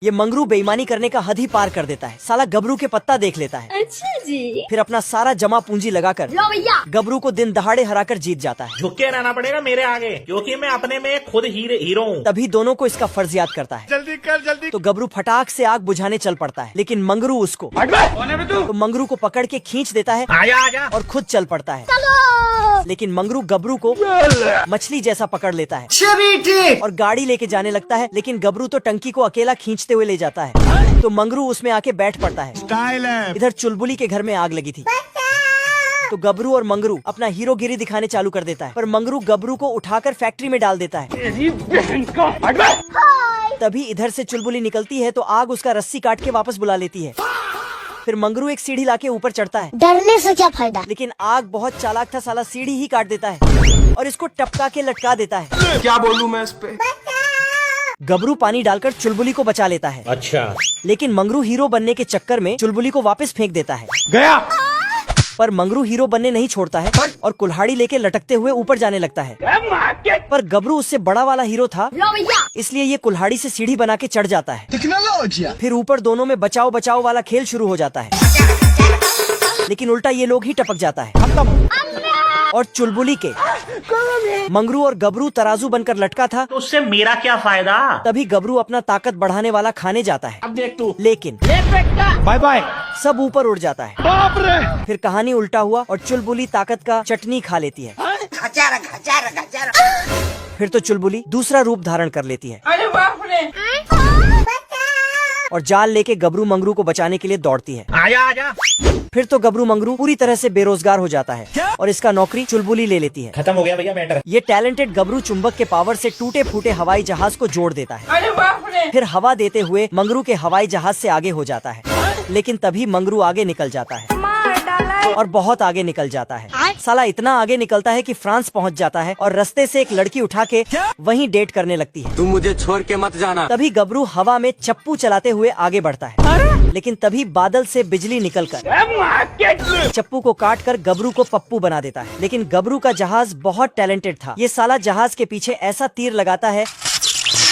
ये मंगरू बेईमानी करने का हद ही पार कर देता है। साला गबरू के पत्ता देख लेता है। अच्छा जी। फिर अपना सारा जमा पूंजी लगाकर लो भैया। गबरू को दिन दहाड़े हराकर जीत जाता है। झुक के रहना पड़ेगा मेरे आगे, क्योंकि मैं अपने में खुद हीरो हूँ। तभी दोनों को इसका फर्ज याद करता है। जल्दी कर जल्दी। तो गबरू फटाक से आग बुझाने चल पड़ता है, लेकिन मंगरू उसको तो मंगरू को पकड़ के खींच देता है आजा और खुद चल पड़ता है। लेकिन मंगरू गबरू को मछली जैसा पकड़ लेता है और गाड़ी लेके जाने लगता है, लेकिन गबरू तो टंकी को अकेला खींचते हुए ले जाता है। तो मंगरू उसमें आके बैठ पड़ता है। स्टाइल है। इधर चुलबुली के घर में आग लगी थी, तो गबरू और मंगरू अपना हीरोगिरी दिखाने चालू कर देता है, पर मंगरू गबरू को उठाकर फैक्ट्री में डाल देता है। तभी इधर से चुलबुली निकलती है तो आग उसका रस्सी काट के वापस बुला लेती है। फिर मंगरू एक सीढ़ी लाके ऊपर चढ़ता है। डरने से क्या फायदा। लेकिन आग बहुत चालाक था, साला सीढ़ी ही काट देता है और इसको टपका के लटका देता है। क्या बोलूं मैं इस पे। गबरू पानी डालकर चुलबुली को बचा लेता है, अच्छा। लेकिन मंगरू हीरो बनने के चक्कर में चुलबुली को वापस फेंक देता है। गया। पर मंगरू हीरो बनने नहीं छोड़ता है और कुल्हाड़ी लेके लटकते हुए ऊपर जाने लगता है। पर गबरू उससे बड़ा वाला हीरो था, लो भैया। इसलिए ये कुल्हाड़ी से सीढ़ी बना के चढ़ जाता है। टेक्नोलॉजी। फिर ऊपर दोनों में बचाओ बचाओ वाला खेल शुरू हो जाता है, लेकिन उल्टा ये लोग ही टपक जाता है और चुलबुली के मंगरू और गबरू तराजू बनकर लटका था। तो उससे मेरा क्या फायदा। तभी गबरू अपना ताकत बढ़ाने वाला खाने जाता है, अब देख तू। लेकिन बाय बाय। सब ऊपर उड़ जाता है। बाप रे। फिर कहानी उल्टा हुआ और चुलबुली ताकत का चटनी खा लेती है। फिर तो चुलबुली दूसरा रूप धारण कर लेती है अरे बाप रे। और जाल लेके गबरू मंगरू को बचाने के लिए दौड़ती है। आजा। फिर तो गबरू मंगरू पूरी तरह से बेरोजगार हो जाता है और इसका नौकरी चुलबुली ले लेती है। खत्म हो गया भैया मैटर। ये टैलेंटेड गबरू चुंबक के पावर से टूटे फूटे हवाई जहाज को जोड़ देता है। अरे बाप रे। फिर हवा देते हुए मंगरू के हवाई जहाज से आगे हो जाता है, लेकिन तभी मंगरू आगे निकल जाता है और बहुत आगे निकल जाता है। साला इतना आगे निकलता है कि फ्रांस पहुंच जाता है और रास्ते से एक लड़की उठा के वहीं डेट करने लगती है। तुम मुझे छोड़ के मत जाना। तभी गबरू हवा में चप्पू चलाते हुए आगे बढ़ता है, लेकिन तभी बादल से बिजली निकलकर चप्पू को काट कर गबरू को पप्पू बना देता है। लेकिन गबरू का जहाज बहुत टैलेंटेड था। ये साला जहाज के पीछे ऐसा तीर लगाता है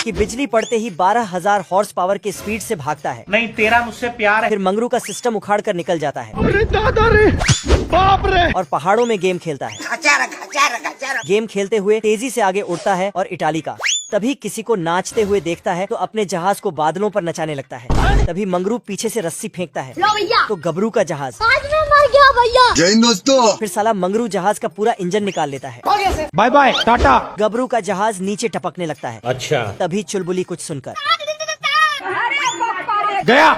कि बिजली पड़ते ही 12,000 हॉर्स पावर की स्पीड से भागता है। नहीं, तेरा मुझसे प्यार है। फिर मंगरू का सिस्टम उखाड़ कर निकल जाता है अरे दादा रे। बाप रे। और पहाड़ों में गेम खेलता है। गेम खेलते हुए तेजी से आगे उड़ता है और इटाली का तभी किसी को नाचते हुए देखता है तो अपने जहाज को बादलों पर नचाने लगता है। तभी मंगरू पीछे से रस्सी फेंकता है लो भैया। तो गबरू का जहाज आज मैं मर गया भैया। जय हिंद दोस्तों। फिर साला मंगरू जहाज का पूरा इंजन निकाल लेता है। Bye bye Tata. गबरू का जहाज नीचे टपकने लगता है। अच्छा। तभी चुलबुली कुछ सुनकर गया।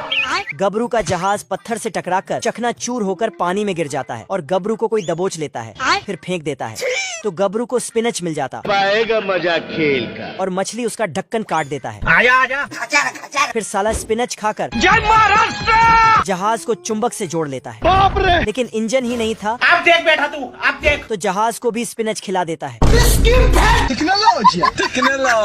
गबरू का जहाज पत्थर से टकराकर चकनाचूर होकर पानी में गिर जाता है और गबरू को कोई दबोच लेता है, फिर फेंक देता है। तो गबरू को स्पिनच मिल जाता पाएगा मजा खेल का। और मछली उसका ढक्कन काट देता है। आजा। फिर साला स्पिनच खाकर जय महाराष्ट्र। जहाज को चुंबक से जोड़ लेता है, बाप रे। लेकिन इंजन ही नहीं था अब देख बैठा तू, अब देख। तो जहाज को भी स्पिनच खिला देता है। टेक्नोलॉजी।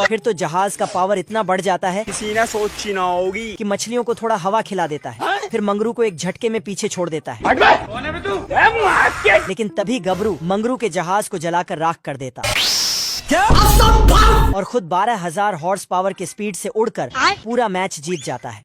फिर तो जहाज का पावर इतना बढ़ जाता है किसी ने सोची ना होगी। कि मछलियों को थोड़ा हवा खिला देता है। फिर मंगरू को एक झटके में पीछे छोड़ देता है, लेकिन तभी गबरू मंगरू के जहाज को जलाकर राख कर देता और खुद 12,000 हॉर्स पावर की स्पीड से उड़कर पूरा मैच जीत जाता है।